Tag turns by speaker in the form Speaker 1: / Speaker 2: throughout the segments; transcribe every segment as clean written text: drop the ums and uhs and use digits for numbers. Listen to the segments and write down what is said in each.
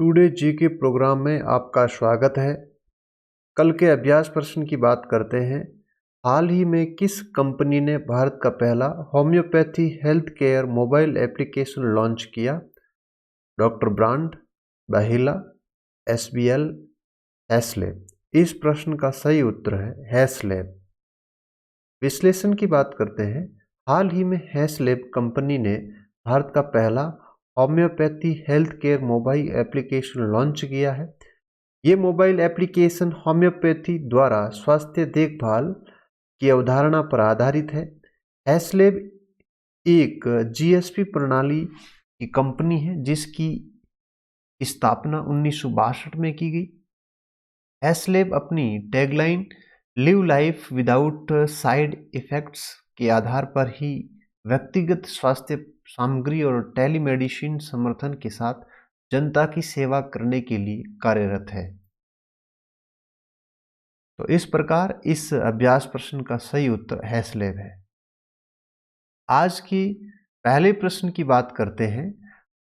Speaker 1: Today जी के programme में आपका स्वागत है। कल के अभ्यास प्रश्न की बात करते हैं। हाल ही में किस कंपनी ने भारत का पहला homeopathy health care mobile application launch किया? डॉक्टर ब्रांड, बाहिला, एसबीएल, हैसलैब। इस प्रश्न का सही उत्तर है हैसलैब। विश्लेषण की बात करते हैं। हाल ही में हैसलैब कंपनी ने भारत का पहला homeopathy health care mobile application launch किया है। ये मोबाइल एप्लीकेशन होम्योपैथी द्वारा स्वास्थ्य देखभाल की अवधारणा पर आधारित है। हैसलैब एक जीएसपी प्रणाली की कंपनी है जिसकी स्थापना 1962 में की गई। हैसलैब अपनी tagline live life without side effects के आधार पर ही व्यक्तिगत स्वास्थ्य सामग्री और टेलीमेडिसिन समर्थन के साथ जनता की सेवा करने के लिए कार्यरत है। तो इस प्रकार इस अभ्यास प्रश्न का सही उत्तर हैसलैब है। आज की पहले प्रश्न की बात करते हैं।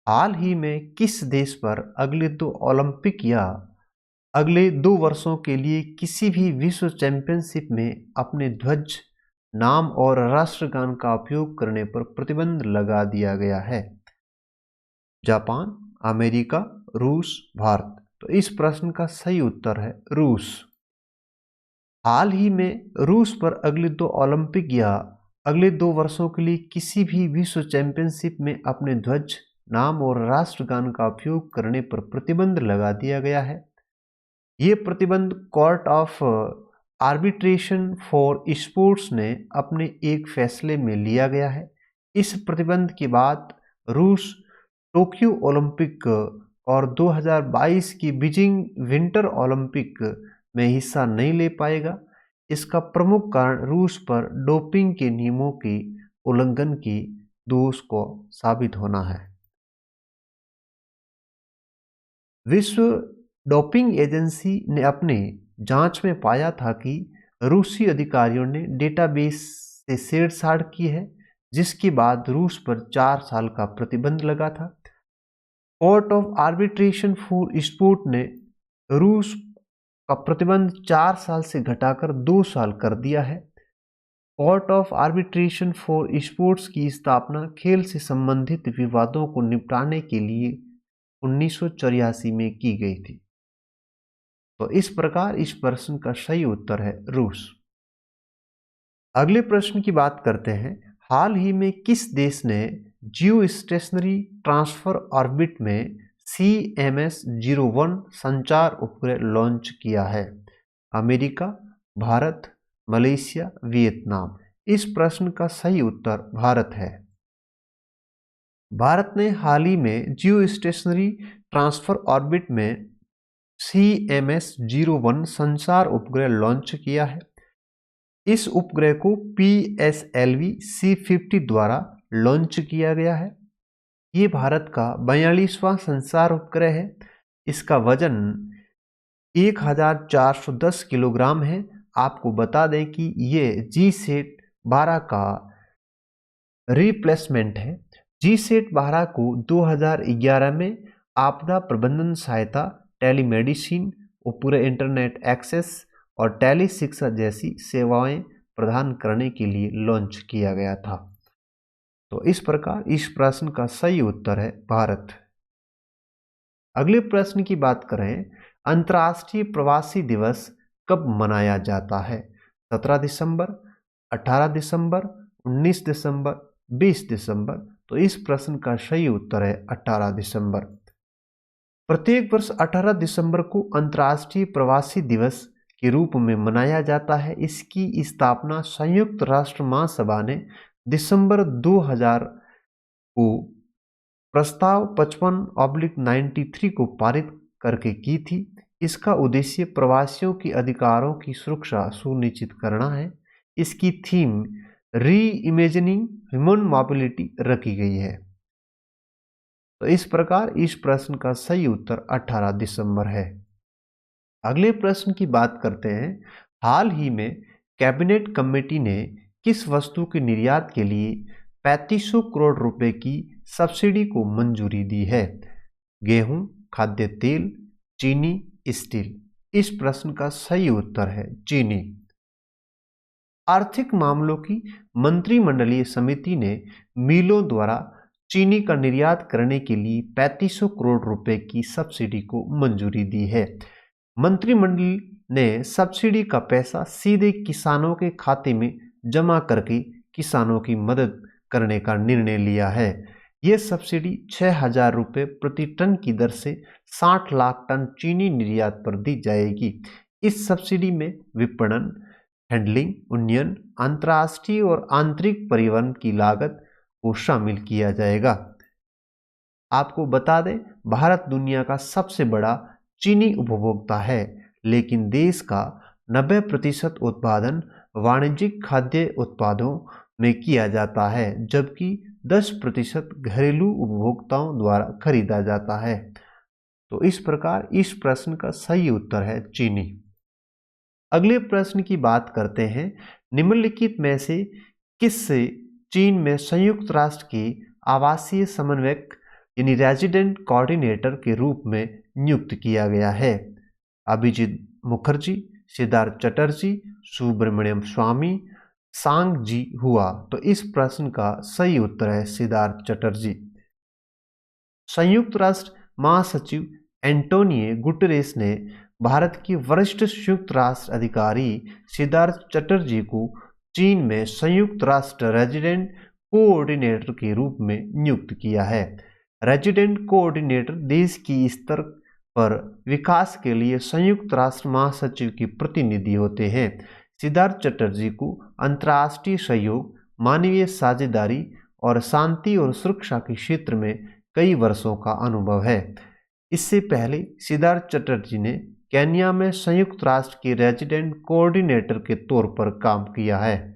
Speaker 1: हाल ही में किस देश पर अगले 2 ओलंपिक या अगले 2 वर्षों के लिए किसी भी विश्व चैंपियनशिप में अपने ध्वज, नाम और राष्ट्रगान का उपयोग करने पर प्रतिबंध लगा दिया गया है? जापान, अमेरिका, रूस, भारत। तो इस प्रश्न का सही उत्तर है रूस। हाल ही में रूस पर अगले 2 ओलंपिक या अगले 2 वर्षों के लिए किसी भी विश्व चैंपियनशिप में अपने ध्वज, नाम और राष्ट्रगान का उपयोग करने पर प्रतिबंध लगा दिया गया है। ये प्रतिबंध court of arbitration for sports ने अपने एक फैसले में लिया गया है। इस प्रतिबंध के बाद रूस टोक्यो ओलंपिक और 2022 की बीजिंग विंटर ओलंपिक में हिस्सा नहीं ले पाएगा। इसका प्रमुख कारण रूस पर डोपिंग के नियमों के उल्लंघन की दोष को साबित होना है। विश्व डोपिंग एजेंसी ने अपने जांच में पाया था कि रूसी अधिकारियों ने डेटाबेस से छेड़छाड़ की है, जिसके बाद रूस पर 4 साल का प्रतिबंध लगा था। Court of arbitration for sport ने रूस का प्रतिबंध 4 साल से घटाकर 2 साल कर दिया है। Court of arbitration for sports की स्थापना खेल से संबंधित विवादों को निपटाने के लिए 1984 में की गई थी। तो इस प्रकार इस प्रश्न का सही उत्तर है रूस। अगले प्रश्न की बात करते हैं। हाल ही में किस देश ने जियो स्टेशनरी ट्रांसफर ऑर्बिट में CMS-01 संचार उपग्रह लॉन्च किया है? America, Bharat, Malaysia, Vietnam. इस प्रश्न का सही उत्तर भारत है। भारत ने हाल ही में जियो स्टेशनरी ट्रांसफर ऑर्बिट में CMS-01 संचार उपग्रह लॉन्च किया है। इस उपग्रह को PSLV C50 द्वारा लॉन्च किया गया है। ये भारत का 42वां संचार उपग्रह है। इसका वजन 1410 किलोग्राम है। आपको बता दें कि ये GSAT-12 का रिप्लेसमेंट है। GSAT-12 को 2011 में आपदा प्रबंधन सहायता, टेलीमेडिसिन, उपग्रह इंटरनेट एक्सेस और टेली शिक्षा जैसी सेवाएं प्रदान करने के लिए लॉन्च किया गया था। तो इस प्रकार इस प्रश्न का सही उत्तर है भारत। अगले प्रश्न की बात करें। अंतर्राष्ट्रीय प्रवासी दिवस कब मनाया जाता है? 17 दिसंबर, 18 दिसंबर, 19 दिसंबर, 20 दिसंबर। तो इस प्रश्न का सही उत्तर है 18 दिसंबर। प्रत्येक वर्ष 18 दिसंबर को अंतर्राष्ट्रीय प्रवासी दिवस के रूप में मनाया जाता है। इसकी स्थापना संयुक्त राष्ट्र महासभा ने दिसंबर 2000 को प्रस्ताव 55/93 को पारित करके की थी। इसका उद्देश्य प्रवासियों के अधिकारों की सुरक्षा सुनिश्चित करना है। इसकी थीम री इमेजिनिंग ह्यूमन मोबिलिटी रखी गई है। तो इस प्रकार इस प्रश्न का सही उत्तर 18 दिसंबर है। अगले प्रश्न की बात करते हैं। हाल ही में कैबिनेट कमेटी ने किस वस्तु के निर्यात के लिए 3500 करोड़ रुपए की सब्सिडी को मंजूरी दी है? गेहूं, खाद्य तेल, चीनी, स्टील। इस प्रश्न का सही उत्तर है चीनी। आर्थिक मामलों की मंत्रिमंडलीय समिति ने मिलों द्वारा चीनी का निर्यात करने के लिए 3500 करोड़ रुपए की सब्सिडी को मंजूरी दी है। मंत्रिमंडल ने सब्सिडी का पैसा सीधे किसानों के खाते में जमा करके किसानों की मदद करने का निर्णय लिया है। यह सब्सिडी 6,000 रुपये प्रति टन की दर से 60 लाख टन चीनी निर्यात पर दी जाएगी। इस सब्सिडी में विपणन, हैंडलिंग, उन्नयन, अंतर्राष्ट्रीय और आंतरिक परिवहन की लागत को शामिल किया जाएगा। आपको बता दें, भारत दुनिया का सबसे बड़ा चीनी उपभोक्ता है, लेकिन देश का 90% उत्पादन वाणिज्यिक खाद्य उत्पादों में किया जाता है, जबकि 10% घरेलू उपभोक्ताओं द्वारा खरीदा जाता है। तो इस प्रकार इस प्रश्न का सही उत्तर है चीनी। अगले प्रश्न की बात करते हैं। निम्नलिखित में से किससे चीन में संयुक्त राष्ट्र के आवासीय समन्वयक यानी रेजिडेंट कोऑर्डिनेटर के रूप में नियुक्त किया गया है? अभिजीत मुखर्जी, सिद्धार्थ चटर्जी, सुब्रमण्यम स्वामी, सांग जी हुआ। तो इस प्रश्न का सही उत्तर है सिद्धार्थ चटर्जी। संयुक्त राष्ट्र महासचिव एंटोनियो गुटेरेस ने भारत के वरिष्ठ संयुक्त राष्ट्र अधिकारी सिद्धार्थ चटर्जी को चीन में संयुक्त राष्ट्र रेजिडेंट कोऑर्डिनेटर के रूप में नियुक्त किया है। रेजिडेंट कोऑर्डिनेटर देश की स्तर पर विकास के लिए संयुक्त राष्ट्र महासचिव के प्रतिनिधि होते हैं। सिद्धार्थ चटर्जी को अंतर्राष्ट्रीय सहयोग, मानवीय साझेदारी और शांति और सुरक्षा के क्षेत्र में कई वर्षों का अनुभव है। इससे पहले सिद्धार्थ चटर्जी ने केन्या में संयुक्त राष्ट्र के रेजिडेंट कोऑर्डिनेटर के तौर पर काम किया है।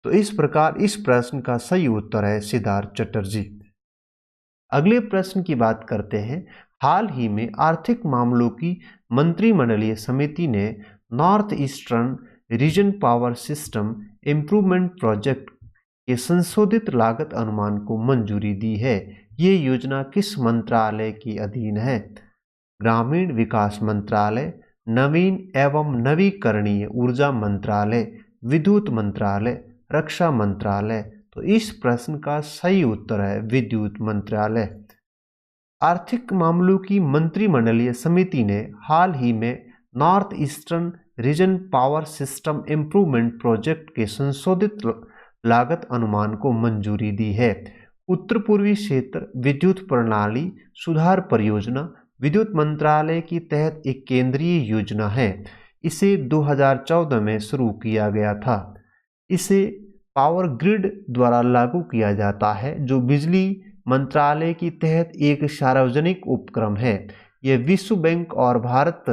Speaker 1: तो इस प्रकार इस प्रश्न का सही उत्तर है सिद्धार्थ चटर्जी। अगले प्रश्न की बात करते हैं। हाल ही में आर्थिक मामलों की मंत्रिमंडलीय समिति ने north eastern region power system improvement project के संशोधित लागत अनुमान को मंजूरी दी है। ये योजना किस मंत्रालय के अधीन है? ग्रामीण विकास मंत्रालय, नवीन एवं नवीकरणीय ऊर्जा मंत्रालय, विद्युत मंत्रालय, रक्षा मंत्रालय। तो इस प्रश्न का सही उत्तर है विद्युत मंत्रालय। आर्थिक मामलों की मंत्रिमंडलीय समिति ने हाल ही में north eastern region power system improvement project के संशोधित लागत अनुमान को मंजूरी दी है। उत्तर पूर्वी क्षेत्र विद्युत प्रणाली सुधार परियोजना विद्युत मंत्रालय के तहत एक केंद्रीय योजना है। इसे 2014 में शुरू किया गया था। इसे पावर ग्रिड द्वारा लागू किया जाता है, जो बिजली मंत्रालय के तहत एक सार्वजनिक उपक्रम है। यह विश्व बैंक और भारत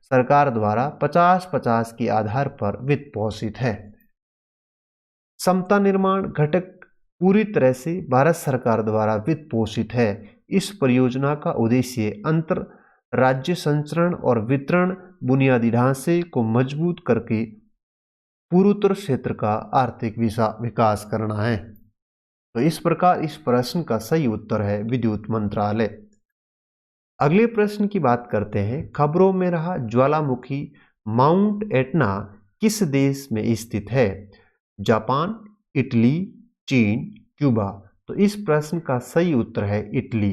Speaker 1: सरकार द्वारा 50-50 के आधार पर वित्त पोषित है। समता निर्माण घटक पूरी तरह से भारत सरकार द्वारा वित्त पोषित है। इस परियोजना का उद्देश्य अंतर राज्य संचरण और वितरण बुनियादी ढांचे को मजबूत करके पूर्वोत्तर क्षेत्र का आर्थिक विकास करना है। तो इस प्रकार इस प्रश्न का सही उत्तर है विद्युत मंत्रालय। अगले प्रश्न की बात करते हैं। खबरों में रहा ज्वालामुखी माउंट एटना किस देश में स्थित है? जापान, इटली, चीन, क्यूबा। तो इस प्रश्न का सही उत्तर है इटली।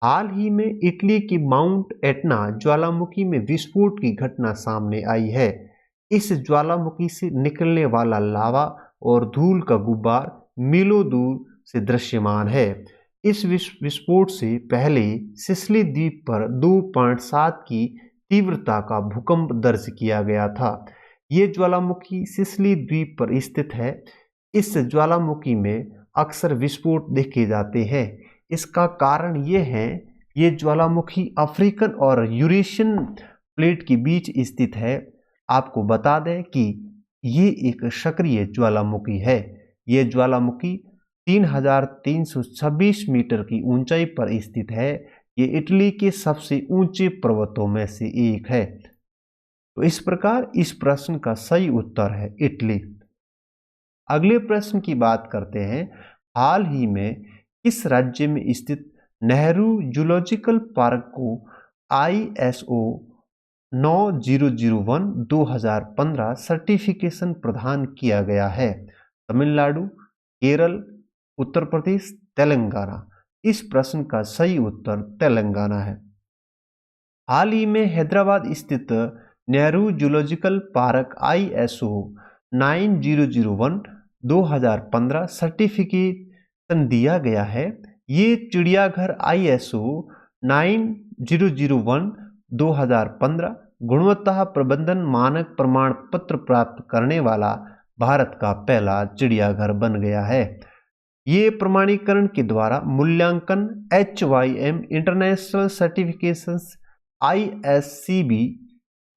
Speaker 1: हाल ही में इटली की माउंट एटना ज्वालामुखी में विस्फोट की घटना सामने आई है। इस ज्वालामुखी से निकलने वाला लावा और धूल का गुब्बार मीलों दूर से दृश्यमान है। इस विस्फोट से पहले सिसिली द्वीप पर 2.7 की तीव्रता का भूकंप दर्ज किया गया था। ये ज्वालामुखी सिसिली द्वीप पर स्थित है। इस ज्वालामुखी में अक्सर विस्फोट देखे जाते हैं। इसका कारण ये है, ये ज्वालामुखी अफ्रीकन और यूरेशियन प्लेट के बीच स्थित है। आपको बता दें कि ये एक सक्रिय ज्वालामुखी है। ये ज्वालामुखी 3,326 मीटर की ऊंचाई पर स्थित है। ये इटली के सबसे ऊंचे पर्वतों में से एक है। तो इस प्रकार इस प्रश्न का सही उत्तर है इटली। अगले प्रश्न की बात करते हैं। हाल ही में किस राज्य में स्थित नेहरू जूलॉजिकल पार्क को ISO 9001/2015 सर्टिफिकेशन प्रदान किया गया है? तमिलनाडु, केरल, उत्तर प्रदेश, तेलंगाना। इस प्रश्न का सही उत्तर तेलंगाना है। हाल ही में हैदराबाद स्थित Nehru zoological park ISO 9001/2015 certification दिया गया है। ये चिड़ियाघर ISO 9001/2015 गुणवत्ता प्रबंधन मानक प्रमाण पत्र प्राप्त करने वाला भारत का पहला चिड़ियाघर बन गया है। ये प्रमाणीकरण के द्वारा मूल्यांकन HYM इंटरनेशनल सर्टिफिकेशंस ISCB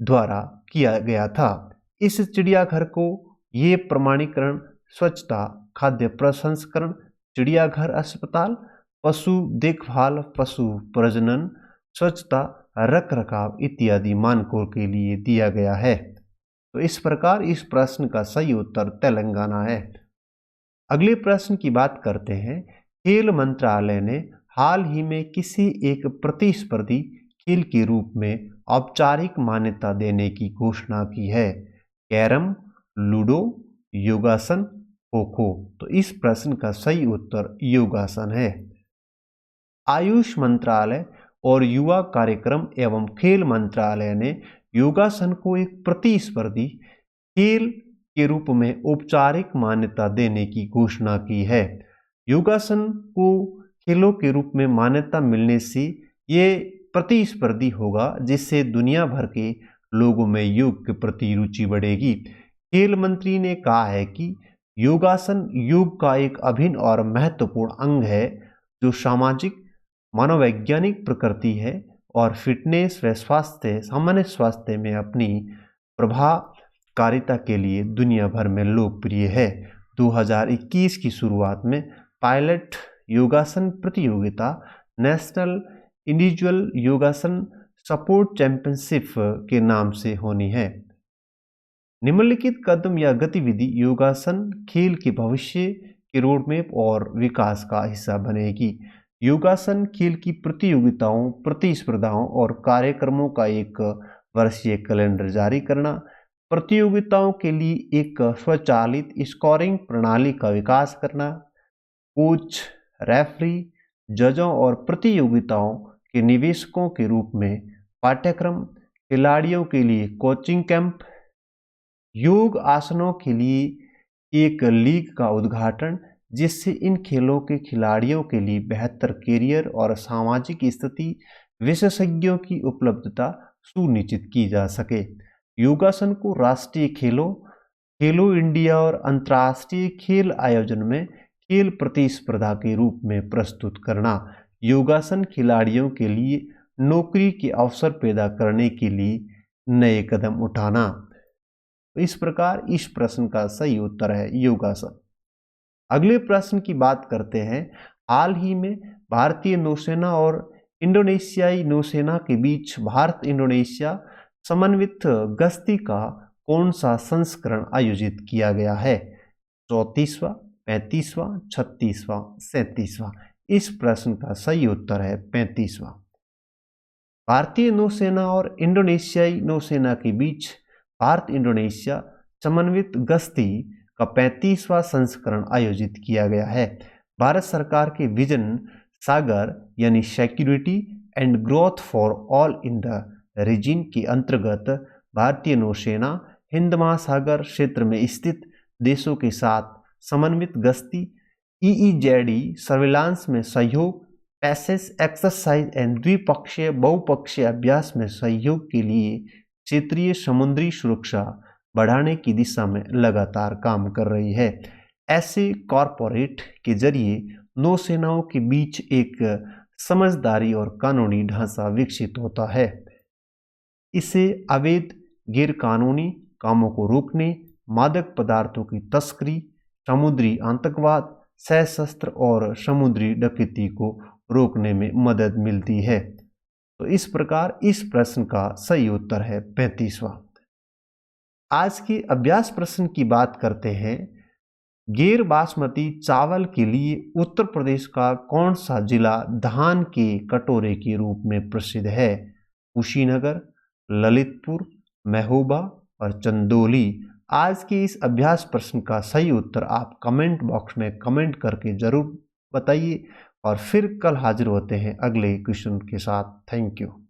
Speaker 1: द्वारा किया गया था। इस चिड़ियाघर को ये प्रमाणीकरण स्वच्छता, खाद्य प्रसंस्करण, चिड़ियाघर अस्पताल, पशु देखभाल, पशु प्रजनन, स्वच्छता, रखरखाव इत्यादि मानकों के लिए दिया गया है। तो इस प्रकार इस प्रश्न का सही उत्तर तेलंगाना है। अगले प्रश्न की बात करते हैं। खेल मंत्रालय ने हाल ही में किसी एक प्रतिस्पर्धी खेल के रूप में औपचारिक मान्यता देने की घोषणा की है? कैरम, लूडो, योगासन, खो-खो। तो इस प्रश्न का सही उत्तर योगासन है। आयुष मंत्रालय और युवा कार्यक्रम एवं खेल मंत्रालय ने योगासन को एक प्रतिस्पर्धी खेल के रूप में औपचारिक मान्यता देने की घोषणा की है। योगासन को खेलों के रूप में मान्यता मिलने से ये प्रतिस्पर्धी होगा, जिससे दुनिया भर के लोगों में योग के प्रति रुचि बढ़ेगी। खेल मंत्री ने कहा है कि योगासन योग का एक अभिन्न और महत्वपूर्ण अंग है, जो सामाजिक, मनोवैज्ञानिक प्रकृति है और फिटनेस व स्वास्थ्य, सामान्य स्वास्थ्य में अपनी प्रभावकारिता के लिए दुनिया भर में लोकप्रिय है। 2021 की शुरुआत में पायलट योगासन प्रतियोगिता नेशनल इंडिविजुअल योगासन सपोर्ट चैंपियनशिप के नाम से होनी है। निम्नलिखित कदम या गतिविधि योगासन खेल के भविष्य के रोडमैप और विकास का हिस्सा बनेगी। योगासन खेल की प्रतियोगिताओं, प्रतिस्पर्धाओं और कार्यक्रमों का एक वर्षीय कैलेंडर जारी करना, प्रतियोगिताओं के लिए एक स्वचालित स्कोरिंग प्रणाली का विकास करना, कोच, रेफरी, जजों और प्रतियोगिताओं के निवेशकों के रूप में पाठ्यक्रम, खिलाड़ियों के लिए कोचिंग कैंप, योग आसनों के लिए एक लीग का उद्घाटन, जिससे इन खेलों के खिलाड़ियों के लिए बेहतर कैरियर और सामाजिक स्थिति विशेषज्ञों की उपलब्धता सुनिश्चित की जा सके। योगासन को राष्ट्रीय खेलों, खेलो इंडिया और अंतर्राष्ट्रीय खेल आयोजन में खेल प्रतिस्पर्धा के रूप में प्रस्तुत करना, योगासन खिलाड़ियों के लिए नौकरी के अवसर पैदा करने के लिए नए कदम उठाना। इस प्रकार इस प्रश्न का सही उत्तर है योगासन। अगले प्रश्न की बात करते हैं। हाल ही में भारतीय नौसेना और इंडोनेशियाई नौसेना के बीच भारत इंडोनेशिया समन्वित गश्ती का कौन सा संस्करण आयोजित किया गया है? 34वां, 35वां, 36वां, 37वां। इस प्रश्न का सही उत्तर है 35वां। भारतीय नौसेना और इंडोनेशियाई नौसेना के बीच भारत इंडोनेशिया समन्वित गश्ती का 35वां संस्करण आयोजित किया गया है। भारत सरकार के विजन सागर यानी security and growth for all in the region के अंतर्गत भारतीय नौसेना हिंद महासागर क्षेत्र में स्थित देशों के साथ समन्वित गश्ती, EEZD सर्विलांस में सहयोग, पैसेज एक्सरसाइज एंड द्विपक्षीय बहुपक्षीय अभ्यास में सहयोग के लिए क्षेत्रीय समुद्री सुरक्षा बढ़ाने की दिशा में लगातार काम कर रही है। ऐसे कॉरपोरेट के जरिए नौसेनाओं के बीच एक समझदारी और कानूनी ढांचा विकसित होता है। इसे अवैध गैर कानूनी कामों को रोकने, मादक पदार्थों की तस्करी, समुद्री आतंकवाद, सशस्त्र और समुद्री डकैती को रोकने में मदद मिलती है। तो इस प्रकार इस प्रश्न का सही उत्तर है 35वां। आज के अभ्यास प्रश्न की बात करते हैं। गैर बासमती चावल के लिए उत्तर प्रदेश का कौन सा जिला धान के कटोरे के रूप में प्रसिद्ध है? कुशीनगर, ललितपुर, महोबा और चंदौली। आज के इस अभ्यास प्रश्न का सही उत्तर आप कमेंट बॉक्स में कमेंट करके जरूर बताइए और फिर कल हाजिर होते हैं अगले क्वेश्चन के साथ। Thank you.